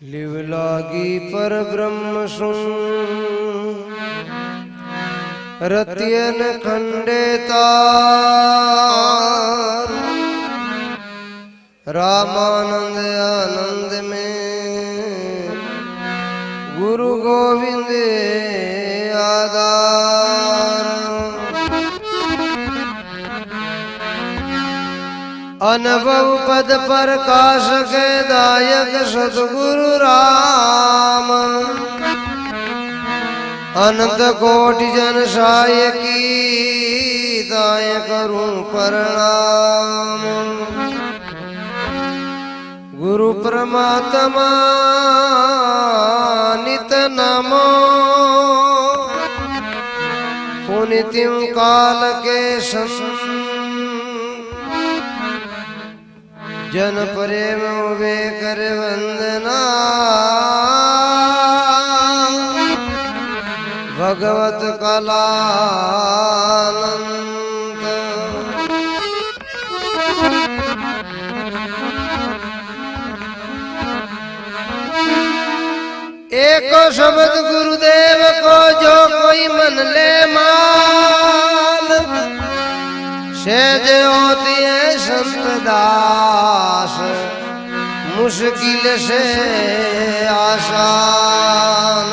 Live लागी पर ब्रह्म सुन रतियन खंडे तार रामानंद आनंद में गुरु गोविंद आधार अनुभव पद प्रकाश के दायक सतगुरु राम अनंत कोटि जन साय की दाय करूं प्रणाम। गुरु परमात्मा नित नमो पुनित्यं काल के संत जन प्रेम वे कर वंदना भगवत कलानंद। एक शब्द गुरुदेव को जो कोई मन ले मान सहज होती है संत दास मुश्किल से आसान।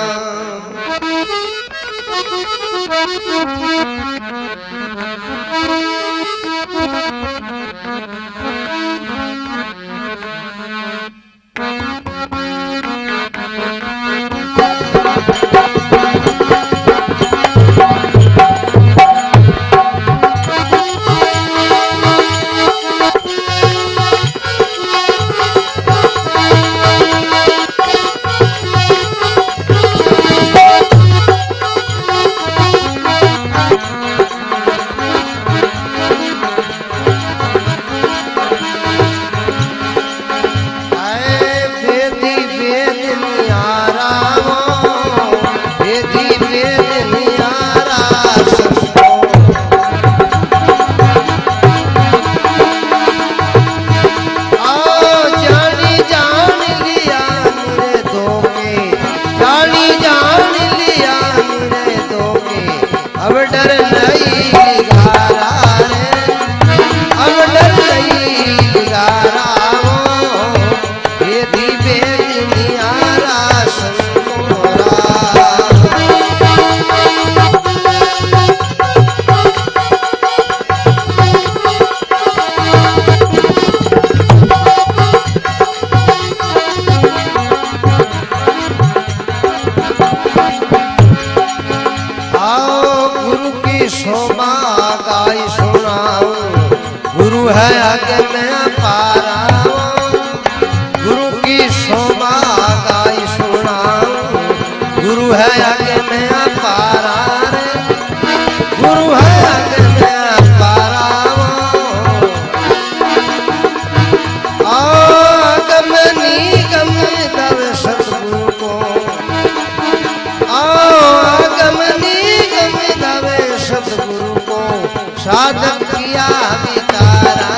साधक किया विकारा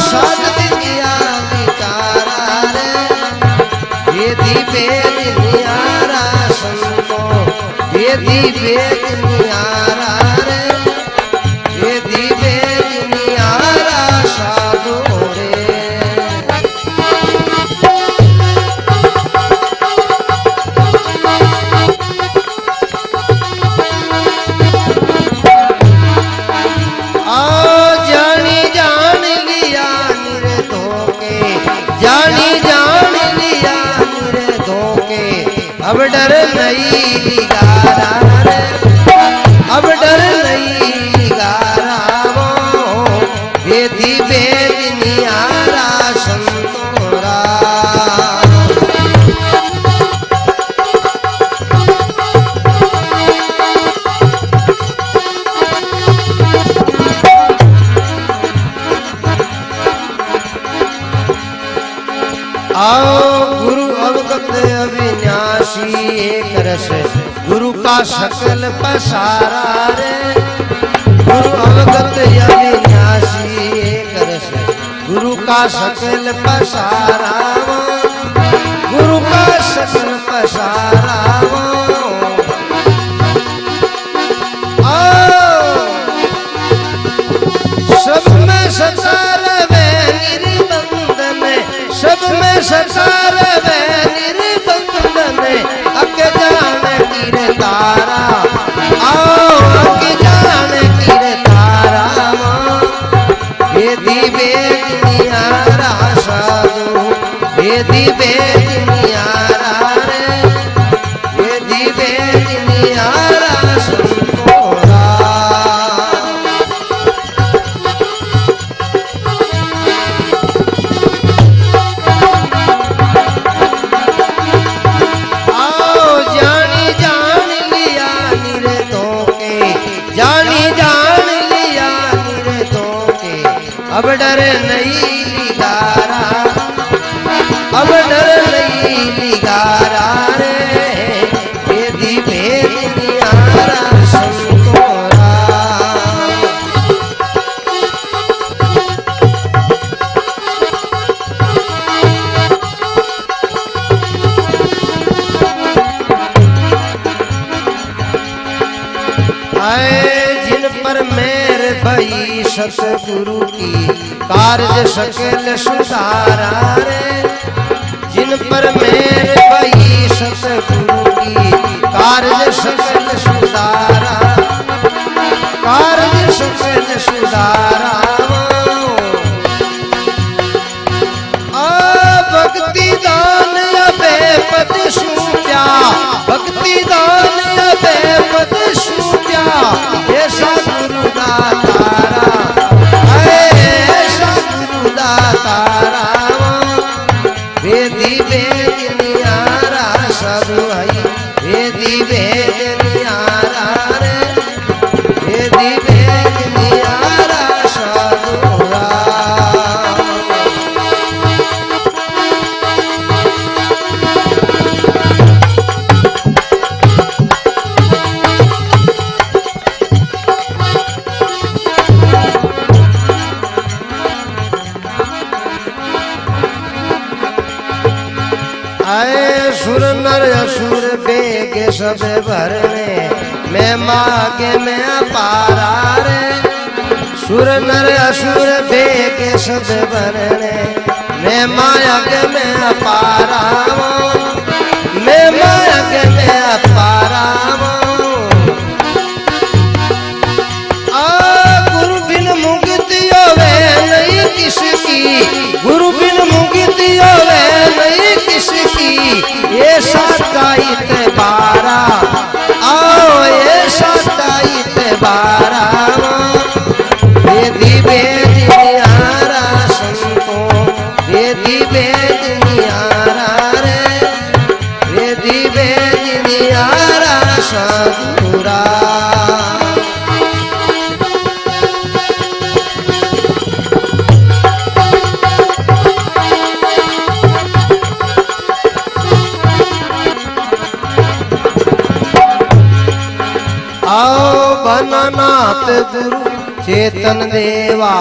साधक किया विकारा रे वेदी वेद नियारा संतो वेदी वेद नियारा रे वेदी वेद नियारा साधु रे। अब डर नहीं लिगारा रे अब डर नहीं लिगारा वो वेदी वेद नियारा संतोरा। आओ गुरु अवगत अविनाशी एक रस गुरु का सकल पसारा रे गुरु अवगत अविनाशी एक रस गुरु का सकल पसारा गुरु का सकल पसारा सब में सतारवे निर्बंधन सब में सतारवे निर्बंधन अके जाने गिर तारा आओ अके जाने गिर तारा वेदी वेदनियारा साधु वेदी वेदनियारा रे वेदी वेदनियारा सुनोरा अब डर नहीं लिगारा अब डर नहीं लिगारा रे वेदी वेदनियारा संतोरा आए जिन पर मेरे भई सतगुरु की कार्य सकल सुधारा रे जिन पर मेरे भई सतगुरु की कार्य सकल सुधारा कार्य सकल सुधारा भक्ति दान अबे पद सूचा भक्ति दान अबे पद सूचा ऐसा गुरु दातारा ऐसा गुरु दातारा वेदी वेदनियारा सब हई वेदी वेदनियारा रे वेदी वेदनियारा सदुरा आए सुर नर असुर बेग सब भरने मैं मागे में अपारा रे सुर नर असुर बेग सब भरने मैं मायग में अपारा मैं मायग में अपारा गुरु बिन मुक्ति होवे नहीं किसकी गुरु बिन मुक्ति होवे नहीं किसकी ये सताइत बारा आओ ये सताइत बारा वेदी वेदनियारा संतो वेदी वेदनियारा रे वेदी वेदनियारा सदुरा बननाथ गुरु चेतन देवा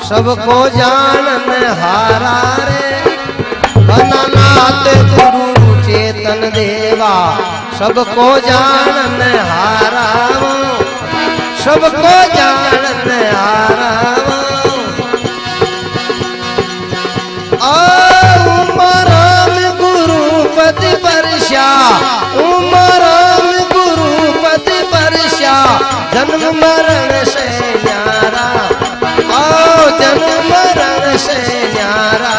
सबको जानन हारा रे बननाथ गुरु चेतन देवा सबको जानन हारा सबको जानन हारा उमराम गुरु पद परशा उमराम गुरु पद परशा जन्म मरण से न्यारा आओ जन्म मरण से न्यारा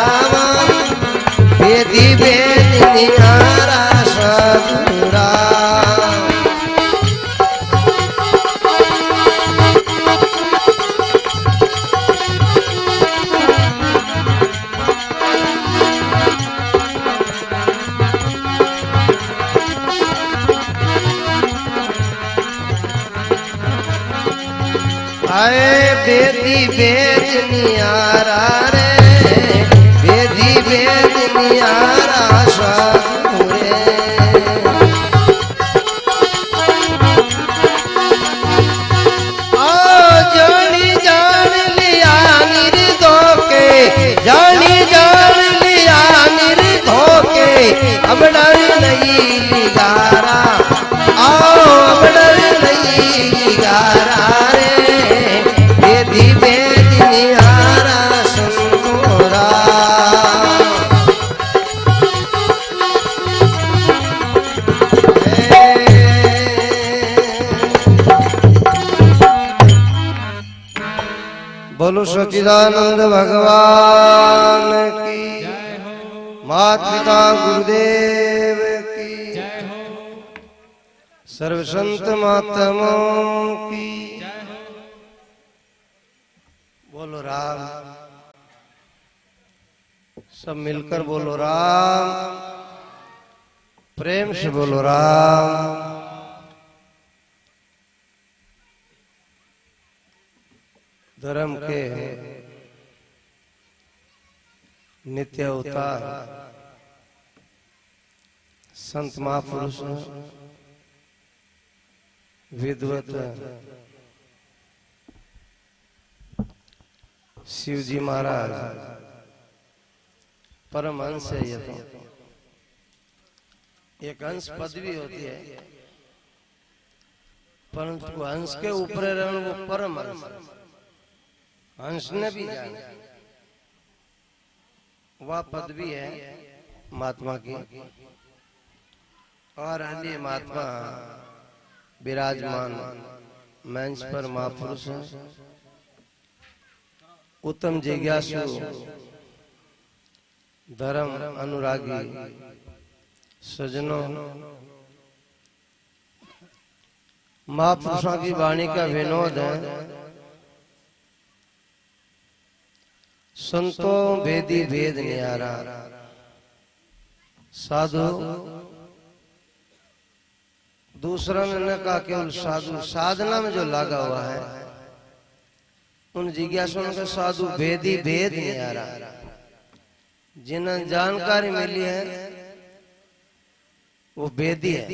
वेदी वेदनियारा सदुरा आए वेदी वेदनियारा रे वेदी वेदनियारा सदुरे जानी जान लिया निर्धो के जानी जान लिया निर्धो के अब सच्चिदानंद भगवान की, मात पिता गुरुदेव की, सर्व संत महात्माओं की। बोलो राम, सब मिलकर बोलो राम, प्रेम से बोलो राम। धर्म के नित्य अवतार संत महापुरुष विद्वत शिवजी महाराज परमहंस है। ये तो एक हंस पदवी होती है, परंतु हंस के ऊपर रहना वो परमहंस, हंस ने भी जाना वह पदवी है महात्मा की। और अन्य महात्मा विराजमान मंच पर महापुरुष है, उत्तम जिज्ञासु धर्म अनुरागी सज्जनों, महापुरुषों की वाणी का विनोद है। संतों भेदी भेद न्यारा, साधु दूसरा ने कहा केवल साधु साधना में जो लगा हुआ है उन जिज्ञासुओं के साधु भेदी भेद न्यारा, जिन्हें जानकारी मिली है वो भेदी है।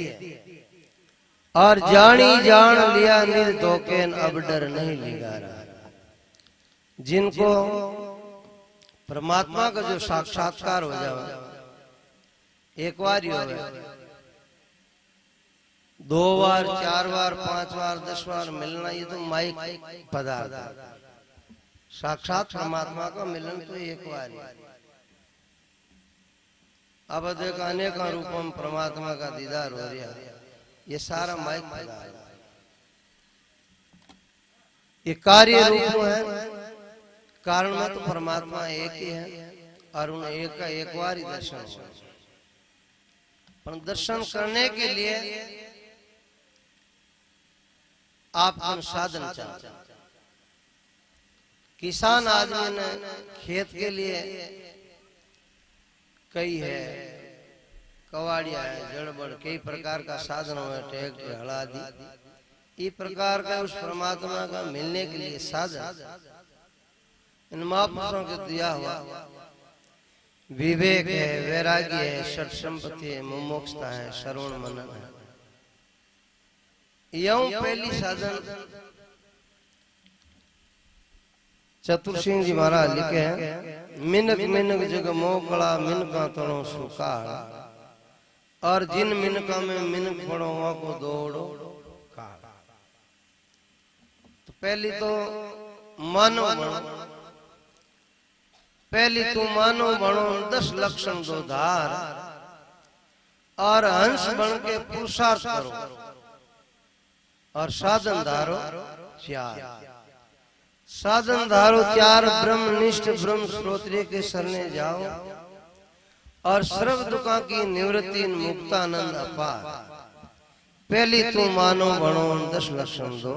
और जानी जान लिया निर्धोखेन अब डर नहीं लिगारा, जिनको परमात्मा का जो साक्षात्कार हो जाए, एक बार ही हो, 2 बार 4 बार 5 बार 10 बार मिलना ये तो माइक पदार्थ है। साक्षात परमात्मा का मिलन तो एक बार ही। अब देख अनेक रूपों में परमात्मा का दीदार हो रहा है, ये सारा माइक पदार्थ है। ये कार्य रूप है, कारण में तो परमात्मा एक ही है और उन एक का एक बार ही दर्शन हो। पर दर्शन करने के लिए आपको साधन चाहिए। किसान आदमी ने खेत के लिए कई है, कवाड़िया है, जड़बड़ कई प्रकार का साधन है, ट्रैक्टर हला आदि, इस प्रकार का उस परमात्मा का मिलने के लिए साधन इन महापुरुषों के दिया हुआ विवेक है, वैराग्य है, षट संपत्ति है, मुमुक्षता है, श्रवण मनन है। यूं पहली साधन चतुर सिंह जी महाराज लिखे हैं, मिनक मिनक जग मोकड़ा मिनका तणो सुकाल, और जिन मिनका में मिनक पड़ो वहां को दौड़ो काल। तो पहली तो मानव बनो, पहली तू मानव बनो 10 लक्षण दो धार, और हंस बन के पुरुषार्थ करो, और साधन धारो 4। साधन धारो 4 ब्रह्मनिष्ठ ब्रह्म श्रोत्रिय के शरणे जाओ, और सर्व दुखा की निवृत्ति मुक्तानंद अपार। पहली तू मानव बनो 10 लक्षण दो,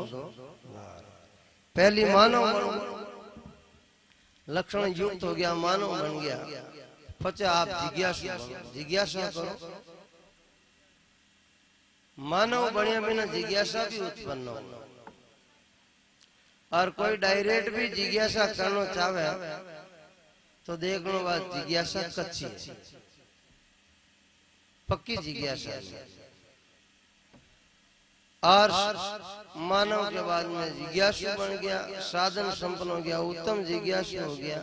पहली मानव बनो, लक्षण युक्त हो गया, मानव बन गया। पचा आप जिज्ञासा करो, मानव बढ़िया बिना जिज्ञासा भी उत्पन्न हो। और कोई डायरेक्ट भी जिज्ञासा करना चाहे तो देख लो बात जिज्ञासा कच्ची है, पक्की जिज्ञासा है। और मानव के बाद में जिज्ञासु बन गया, साधन संपन्न हो गया, उत्तम जिज्ञासु हो गया।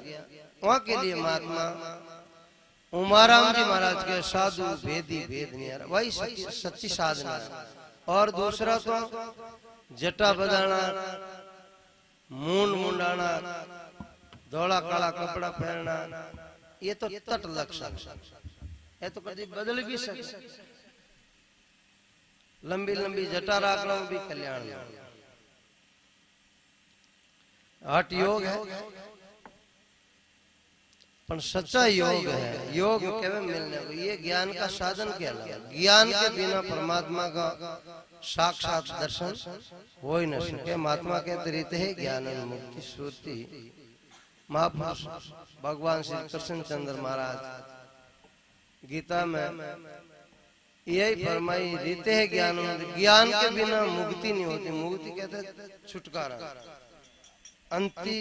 वहां के लिए महात्मा उमाराम जी महाराज के साधु भेदी भेद न्यारा, वही सच्ची साधना है। और दूसरा तो जटा बदाना, मूंड मुंडाना, धोला काला कपड़ा पहनना, ये तो तट लक्षण है, तो कभी बदल भी सकते। लंबी लंबी जटा रखना भी कल्याण है, हठ योग है। पर सच्चा योग है, योग केवल मिलने को, ये ज्ञान का साधन कहलाता है। ज्ञान के बिना परमात्मा का साक्षात दर्शन हो ही न सके। महात्मा कहते रहते हैं ज्ञान मुक्ति श्रुति। महापुरुष भगवान श्री कृष्ण चंद्र महाराज गीता में यही फरमाई देते हैं ज्ञान, ज्ञान के बिना मुक्ति नहीं होती। मुक्ति कहते हैं छुटकारा, अंति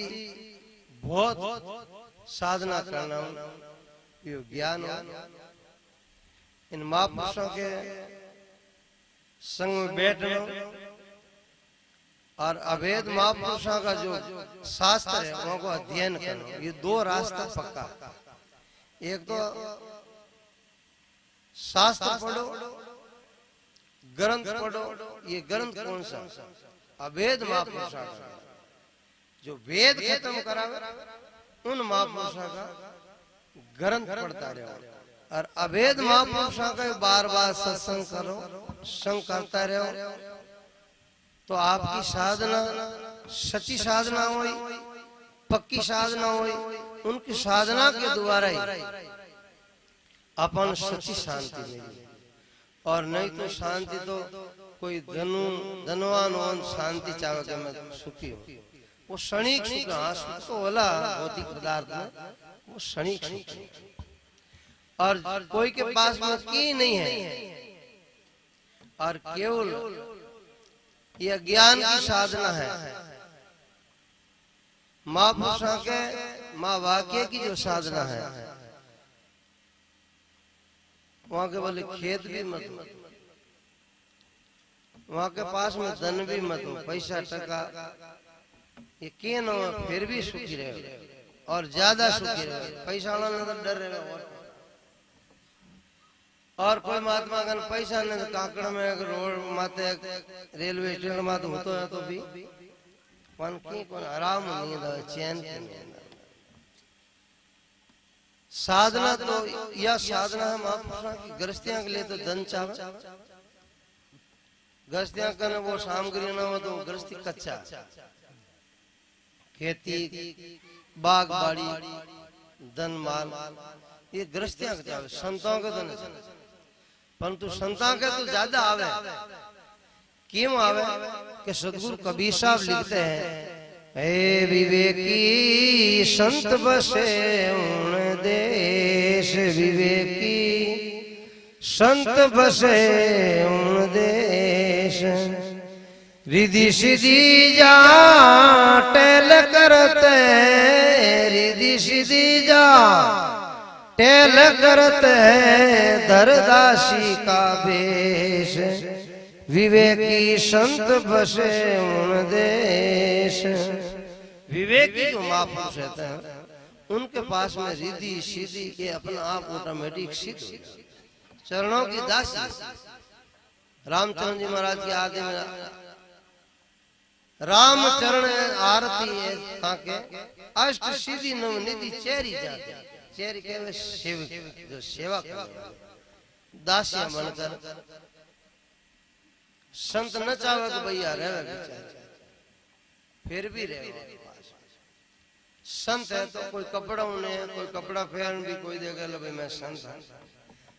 बहुत साधना करना, ये ज्ञान। इन महापुरुषों के संग में बैठना और अवैध महापुरुषों का जो शास्त्र है उनको अध्ययन करना, ये दो रास्ता पक्का। एक तो शास्त्र पढ़ो, ग्रंथ पढ़ो। ये ग्रंथ कौन सा? अवैध महापुरुषों का, जो वेद खत्म करावे उन महापुरुषों का ग्रंथ पढ़ता रहो। और अवैध महापुरुषों का बार बार सत्संग करो, संग करता रहो, तो आपकी साधना सच्ची साधना हुई, पक्की साधना हुई। उनकी साधना के द्वारा ही अपन सच्ची शांति मिली। और नहीं तो शांति तो कोई धनवान शांति चाहे कि मैं सुखी हूँ, वो क्षणिक सुख। हाँ, सुख तो होला भौतिक पदार्थ में, वो क्षणिक सुख। और कोई के पास में की नहीं है, और केवल यह ज्ञान की साधना है। महापुरुषों के माँ वाक्य की जो साधना है, वहां के बोले खेत भी मत हो, वहां के पास में धन भी मत हो, पैसा टका ये के न हो, फिर भी सुखी रहे और ज्यादा सुखी रहे। पैसा वाला तो डर रहे। और कोई महात्मा का पैसा नहीं, तो काकड़ में अगर रोड माते रेलवे स्टेशन माते होता है तो भी कौन आराम नहीं था, चैन नहीं। साधना तो यह साधना है महापुरुषों की। गृहस्थियां के लिए तो धन चाहे, गृहस्थियां करने वो सामग्री ना हो तो गृहस्थी कच्चा। खेती बाग बाड़ी धन माल ये गृहस्थियां के चाहे, संतों के तो नहीं। परंतु संतों के तो ज्यादा आवे। क्यों आवे? कि सदगुरु कबीर साहब लिखते हैं, हे विवेकी संत बसे उन देश, विवेकी संत बसे उन देश, रिधि सिद्धि जा टेल करते, रिधि सिद्धि जा टेल करते, दरदासी का भेष, विवेकी संत बसे उन देश। विवेकी जो महापुरुष रहते हैं उनके पास में रिद्धि सिद्धि के अपना आप ऑटोमेटिक सिद्ध हो जाए। चरणों की दासी रामचंद्र जी महाराज के आगे में रामचरण आरती है ताके अष्ट सिद्धि नव निधि चेरी जाते। चेरी के शिव जो सेवा करने दासियां बनकर संत न चाहे कि भैया रहे बेचारे, फिर भी रहे। संत है तो कोई कपड़ा उन्हें, कोई कपड़ा पहन भी कोई देगा लो भाई मैं संत हूं।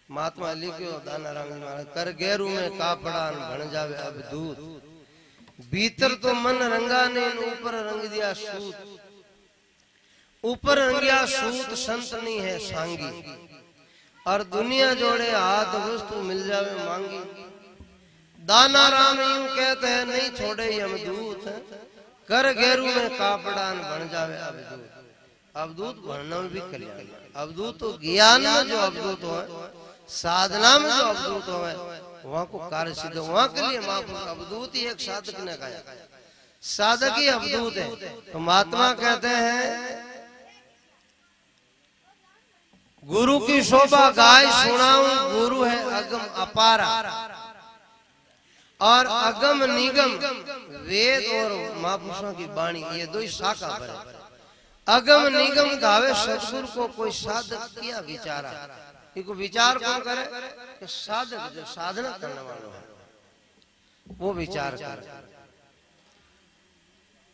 महात्मा लिखो दाना राम जी महाराज, कर गेरू में कापड़ा बन जावे अब दूध, भीतर तो मन रंगा ने ऊपर रंग दिया सूत, ऊपर रंगिया सूत संत नहीं है सांगी, और दुनिया जोड़े हाथ वस्तु मिल जावे मांगी। दाना राम यूं कहते हैं नहीं छोड़े यमदूत, कर गेरू में कापड़ान बन जावे अवधूत। अवधूत बनना भी कल्याण। अवधूत तो ज्ञान में जो अवधूत हो, साधना में जो अवधूत हो, वहां को कार्य सिद्ध। वहां के लिए महापुरुष अवधूत ही एक साधक ने कहा, साधक ही अवधूत है। तो महात्मा कहते हैं गुरु की शोभा गाय सुनाऊं, गुरु है अगम अपारा, और अगम निगम वेद और महापुरुषों की वाणी ये दो ही शाखा पर। अगम निगम गावे सतगुरु को कोई साधक किया विचारा, इनको विचार कौन करे? कि साधक जो साधना करने वाला है वो विचार करे।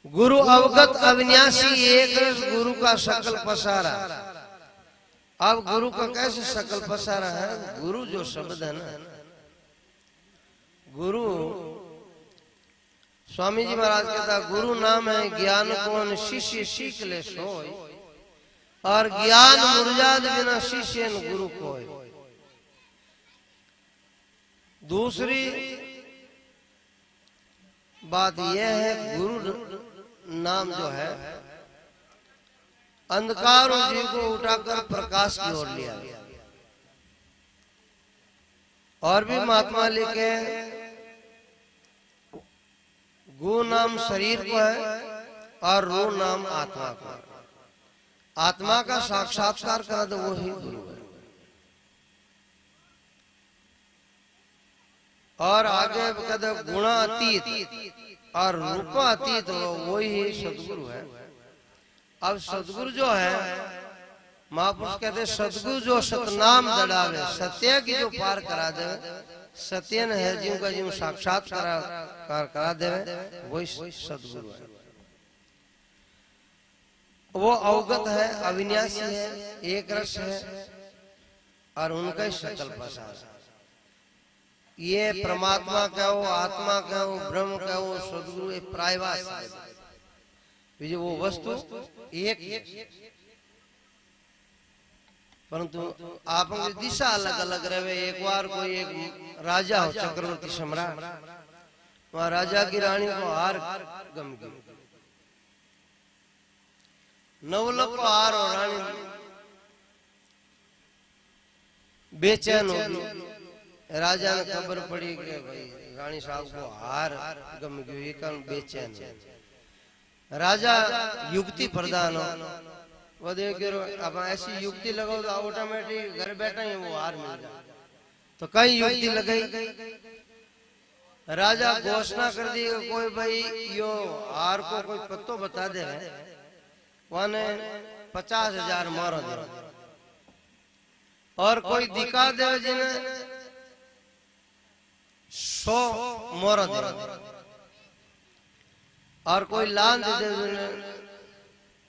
गुरु अवगत अविनाशी एक रस, गुरु का सकल पसारा, अब गुरु का कैसे शकल पसारा है? गुरु जो शब्द है ना, गुरु स्वामी जी महाराज कहता गुरु नाम है ज्ञान कौन शिष्य सीख ले सोय, और ज्ञान मुरझाद बिना शिष्य न गुरु कोय। दूसरी बात यह है गुरु नाम जो है अंधकार और जीव को उठाकर प्रकाश की ओर लिया गया। और भी महात्मा लिखे गु नाम शरीर को है और रू नाम आत्मा को है। आत्मा का साक्षात्कार करा तो वो ही गुरु है। और आगे कहते गुणातीत और रूपातीत वो ही सदगुरु है। अब सदगुरु जो है महापुरुष कहते सदगुरु जो सतनाम दड़ावे, सत्य की जो पार करा दे, सत्य न है जीव का जीव साक्षात्कार करा दे, वही सदगुरु है। वो अवगत है, अविनाशी है, एक रस है और उनका ही सकल पसार। ये परमात्मा कहो, आत्मा कहो, ब्रह्म कहो, सदगुरु ये प्रायवास है, वो वस्तु एक है, परंतु आप दिशा अलग अलग रहे। एक बार कोई एक राजा हो, चक्रवर्ती सम्राट, वहां राजा की रानी को हार गम गई, नवलख को हार और रानी बेचैन होगी। राजा ने खबर पड़ी कि भाई रानी साहब को हार गम गई, ये कारण बेचैन है। राजा युक्ति प्रदान हो, वो देखो अब ऐसी युक्ति लगाओ तो ऑटोमेटिक घर बैठा ही वो हार मिल जाए। तो कई युक्ति लगाई, राजा घोषणा कर दी कोई भाई यो हार को कोई पत्तो बता दे, वाने 50,000 मारो दे, और कोई दिखा दे जिन्हें 100 मोर दे, और कोई लान दे दे जिन्हें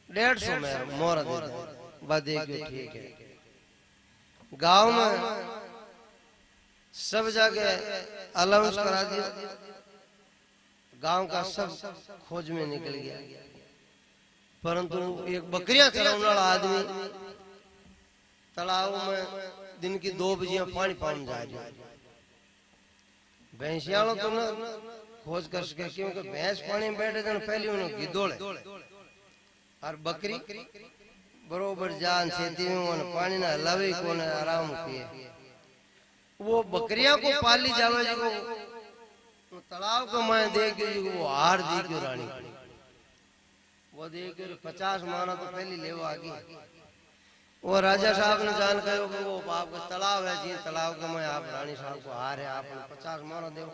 150 में मोर दे दे। बदे क्यों ठीक है। गांव में सब जगह अलाउंस करा दिया, गांव का सब खोज में निकल गया, परंतु एक बकरियां चराने वाला आदमी तालाब में दिन की 2 बजे पानी पाने जा रहा है। भैंसिया तो न खोज कर सके, क्योंकि भैंस पानी में बैठे जन पहले उन्हें गिदोड़े, और बकरी बरोबर जान खेती में पानी ना हलावे को ने आराम किए। वो बकरियां को पाली जावे जो तालाब को मैं देख के वो हार दी क्यों रानी, वो देख के 50 माना तो पहले ले वो आगे। वो राजा साहब ने जान कहो कि वो आपका तालाब है जी, तालाब के मैं आप रानी साहब को हार है, आप 50 मारो दे,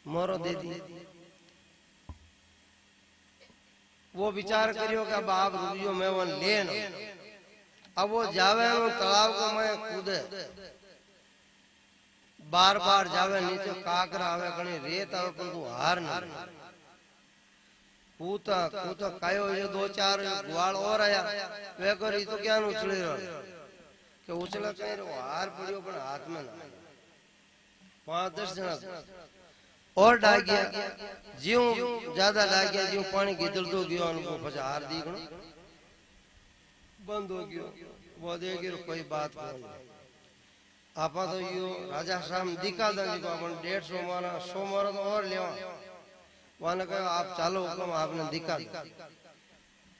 मोरो दे दी। वो विचार करियो कि अब आप रुकियो मैं वो ले न। अब वो जावे तालाब को मैं कूदे, बार बार जावे नीचे, काकरा आवे कहीं रेत आवे, परंतु हार न कूता कूता कायो ये 2-4 ग्वाल और आया, वे करी तो क्या उछले रहो कि उछला कहीं वो हार पड़ियो पर हाथ में ना। 5-10 जना और डाल गया, जीव ज्यादा डाल गया, जीव पानी गिदड़ दो गयो, उनको 50 हार दी बंद हो गयो। वो देखे कोई बात नहीं, आपा तो यो राजा साहब दिखा देंगे को अपन 150 मारा 100 मारा तो और लेवा। वहां कहो आप चालो हुक्म आपने दिखा।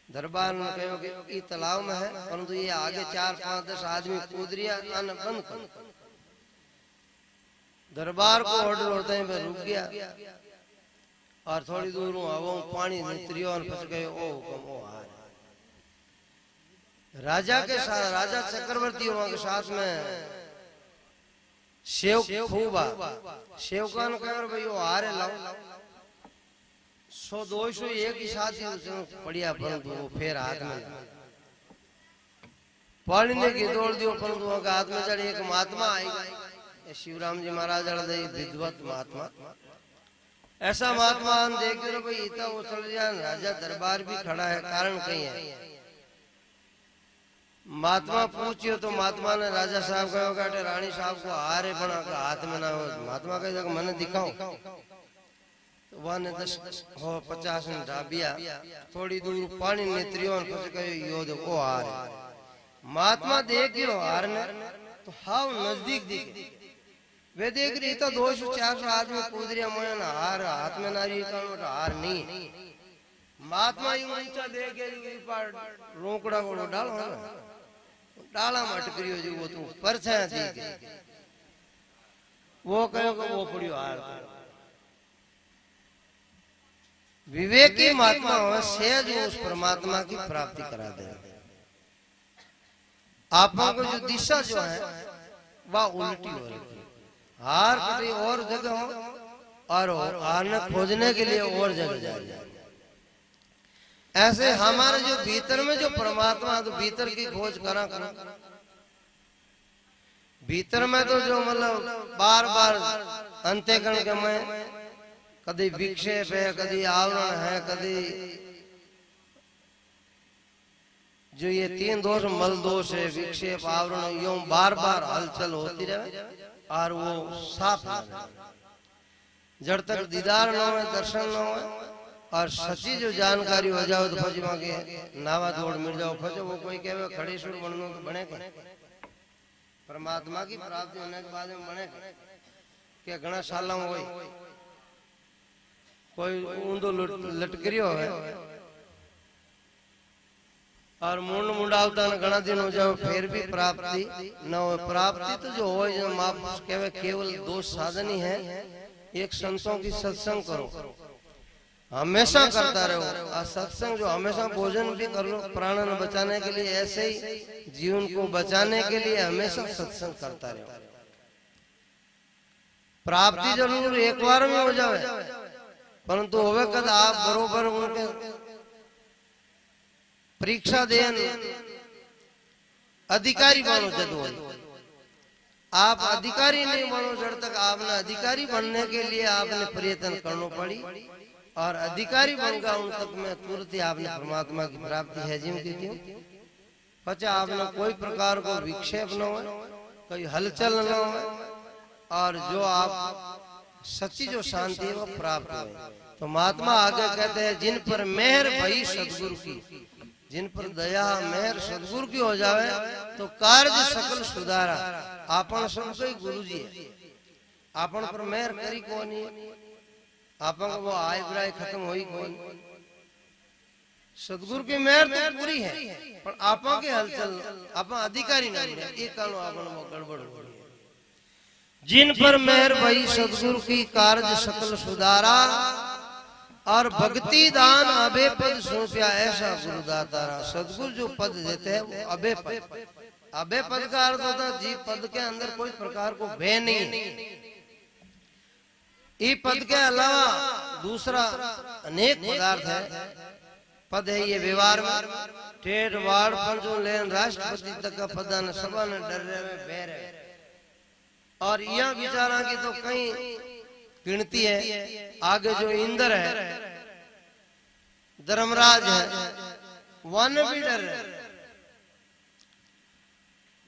दरबार ने कहो कि ये तालाब में है, परंतु ये आगे 4-5-10 आदमी कूद रिया आने बंद कर। दरबार को ऑर्डर होता है रुक गया, और थोड़ी दूर हवा पानी नितरियो और फंस गए। ओ हुक्म ओ हार। राजा के साथ राजा चक्रवर्ती वहां के साथ में सेवक खूब आ, सेवका ने कहो भाई वो हारे लाओ 100-200 एक ही साथ ही पड़िया, परंतु वो फिर हाथ में पानी ने गिदोड़ दियो, परंतु वहां हाथ में चढ़ी एक महात्मा आई, शिवराम जी महाराज विद्वत महात्मा। ऐसा महात्मा हम देख रहे भाई इतना वो चल जाए, राजा दरबार भी खड़ा है, कारण कहीं है। महात्मा पूछियो तो महात्मा ने राजा साहब कहो कि रानी साहब को हारे बना के हाथ में ना हो। महात्मा कहे कि मैंने दिखाओ। तो वह ने 10 हो 50 ने ढाबिया थोड़ी दूर पानी नेत्रियों ने कहे यो देखो हार। महात्मा देखियो हार ने तो हाव नजदीक दिखे। वे देख रही तो 200-400 आदमी कूद रहा मोया ना हार हाथ में ना रही तो हार नहीं। महात्मा यूं ऊंचा देख के पर रोकड़ा को डालो ना डाला में अटकरियो जो वो तू परछा थी वो कहो कि वो पड़ियो हार। विवेकी महात्मा हो सहज उस परमात्मा की प्राप्ति करा दे। आपा को जो दिशा जो है वह उल्टी हो रही है। हार कभी और जगह हो और हार ने खोजने के लिए और जगह जा रही है। ऐसे हमारे जो भीतर में जो परमात्मा तो भीतर की खोज करा भीतर में तो जो मतलब बार बार अंत्यकरण के में कभी विक्षेप है कभी आवरण है कभी जो ये 3 दोष मल दोष है विक्षेप आवरण यूं बार बार हलचल होती रहे और वो साफ जब तक दीदार न हो दर्शन न हो और सच्ची जो जानकारी हो जाओ तो फौजी के नावा दौड़ मिल जाओ फौजो वो कोई कहे खड़े सुर बननो तो बने परमात्मा की प्राप्ति होने के बाद में बने क्या घना साल में होई कोई ऊंधो लटकरियो है और मुंड मुंडावता न घना दिन हो जाओ फिर भी प्राप्ति न हो। प्राप्ति तो जो हो जो माप कहे केवल 2 साधन ही है। एक संतों की सत्संग करो हमेशा करता रहो और सत्संग जो हमेशा भोजन भी कर लो प्राणन बचाने के लिए ऐसे ही जीवन को बचाने के लिए हमेशा सत्संग करता रहो। प्राप्ति जरूर एक बार में हो जाए परंतु होवे कद आप बरोबर उनके परीक्षा देन अधिकारी बनो जदो आप अधिकारी नहीं बनो जब तक आपने अधिकारी बनने के लिए आपने प्रयत्न करना पड़ी और अधिकारी बनगा उन तक में तुरंत ही आपने परमात्मा की प्राप्ति है जिम की थी। पचा आपने कोई प्रकार को विक्षेप न हो कोई हलचल न हो और जो आप सच्ची जो शांति है वो प्राप्त हो। तो महात्मा आगे कहते हैं जिन पर मेहर भई सदगुरु की जिन पर दया मेहर सदगुरु की हो जावे तो कार्य सकल सुधारा। आपन सब कोई गुरु जी है आपन पर मेहर करी कोनी आपन को वो आय बुराई खत्म होई कोई सदगुरु की मेहर तो पूरी है पर आपा के हलचल आपा अधिकारी नहीं है ये कालो आपन वो गड़बड़ हो रही है। जिन पर मेहर भई सदगुरु की कार्य सकल सुधारा और भक्ति दान अभय पद सौंपया ऐसा गुरु दातारा। सदगुरु जो पद देते हैं वो अभय पद। अभय पद का अर्थ होता है जीव पद के अंदर कोई प्रकार को भय नहीं। ये पद के अलावा दूसरा अनेक पदार्थ है। पद है ये व्यवहार में ठेठ वाड़ पंचों लेन राष्ट्रपति तक का पदा न सभा न डर रहे बैर है और यह विचारा की तो कई गिनती है। आगे जो इंद्र है धर्मराज है वन भी डर है।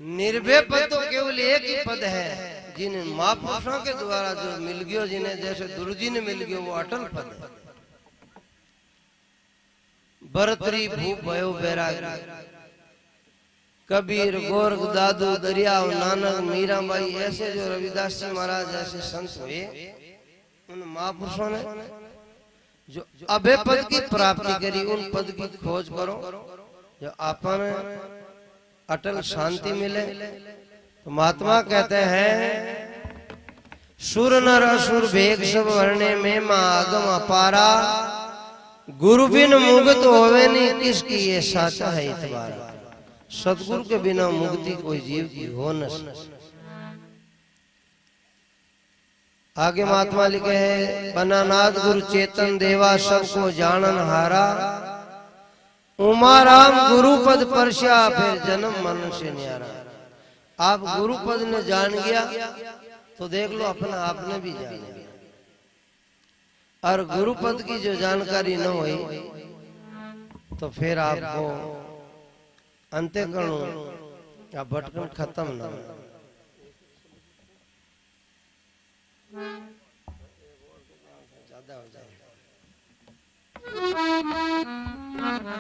निर्भय पद तो केवल एक ही पद है जिन महापुरुषों के द्वारा जो मिल गयो जिन्हें जैसे दुर्जी ने मिल गयो वो अटल पद है। भरतरी भूप भयो बैरागी कबीर गोरख दादू दरियाव नानक मीराबाई ऐसे जो रविदास जी महाराज ऐसे संत हुए उन महापुरुषों ने जो अभय पद की प्राप्ति करी उन पद की खोज करो जो अपन अटल शांति मिले। तो महात्मा कहते हैं सुर नर असुर भेग सब वर्णे में मां आगम अपारा गुरु बिन मुक्त होवे नहीं किसकी ये साचा है इतबारा। सतगुरु के बिना मुक्ति कोई जीव की हो न सकती। आगे महात्मा लिखे है बनानाथ गुरु चेतन देवा सबको जानन हारा उमाराम गुरु पद परस्या फिर जन्म मन से न्यारा। आप गुरु पद ने जान गया तो देख लो अपना आपने भी जान गया और गुरु पद की जो जानकारी न हुई तो फिर आपको अंते करणो आ भटकन खत्म ना ज्यादा हो जाए।